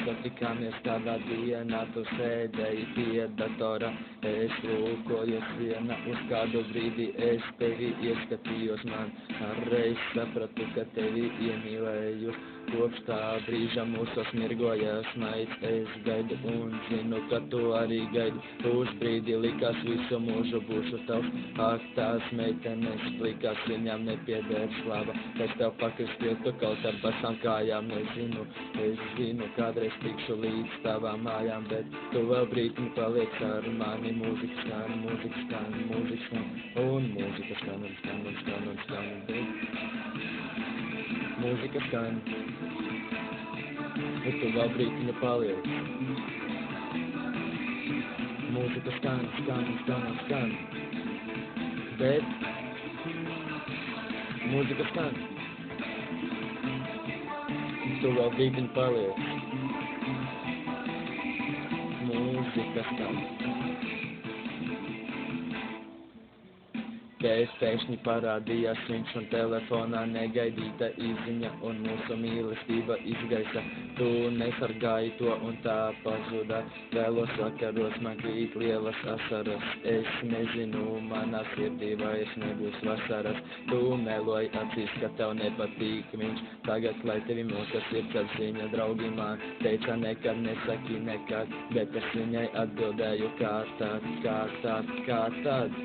satikāmies kādā dienā, tu sēdēji pie datora, es lūkojos viena uz kādu brīdi, es tevi ieskatījos, man reiz sapratu, ka tevi iemīlēju. Kopš tā brīža mūsos mirgoja smaids, es gaidu un zinu, ka tu arī gaidi. Uz brīdi likās visu mūžu būšu tavs, ak tās meitenes plikās, viņām nepieder slava. Es tev pakristītu kaut ar basām kājām, es zinu, kādreiz tikšu līdz tavām mājām, bet tu vēl brītni paliec ar mani, mūzika skan, mūzika skan, mūzika skan, un mūzika skan, un skan, un skan, un skan, mūzika skan. Bet tu vēl brītiņu paliec. Mūzika skan, skan, skan, skan. Bet mūzika skan. Tu vēl brītiņu paliec. Mūzika skan. Kad pēkšņi parādījās viņš un telefonā negaidīta izziņa un mūsu mīlestība izgaisa. Tu nesargāji to un tā pazuda. Vēlos vakaros man krīt lielas asaras. Es nezinu, manā sirdī vairs nebūs vasaras. Tu meloji acīs, ka tev nepatīk viņš. Tagad, lai tevi mūkas sirds apziņa, draugi man teica nekad nesaki nekad, bet es viņai atbildēju kā tad, kā tad, kā tad.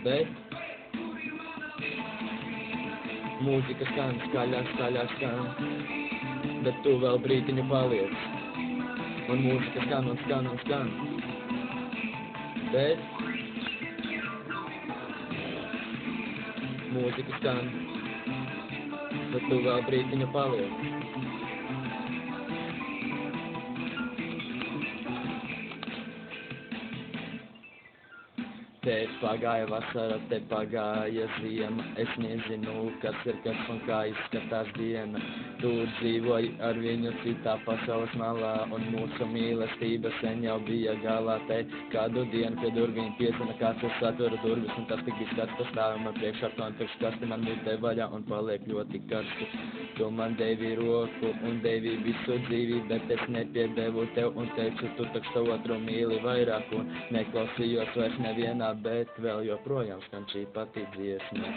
Bet mūzika skan, skaļāk, skaļāk skan, bet tu vēl brītiņu paliec. Un mūzika skan, un skan, un skan. Bet mūzika skan, bet tu vēl brītiņu paliec. Te pagāja vasara, te pagāja ziema, es nezinu, kas ir kas un kā izskatās diena. Tu dzīvoji ar viņu citā pasaules malā, un mūsu mīlestība sen jau bija galā. Te kādu dienu pie durvīm piezina kāds, es atveru durvis, un tas tik izskats, tas stāv man priekšā ar to un priekškasti, man mutē vaļā un paliek ļoti karsti. Tu man devi roku un devi visu dzīvi, bet es nepiedevu tev un teicu, tu taču otru mīli vairāk, un neklausījos vairs nevienā, bet vēl joprojām skan šī pati dziesma.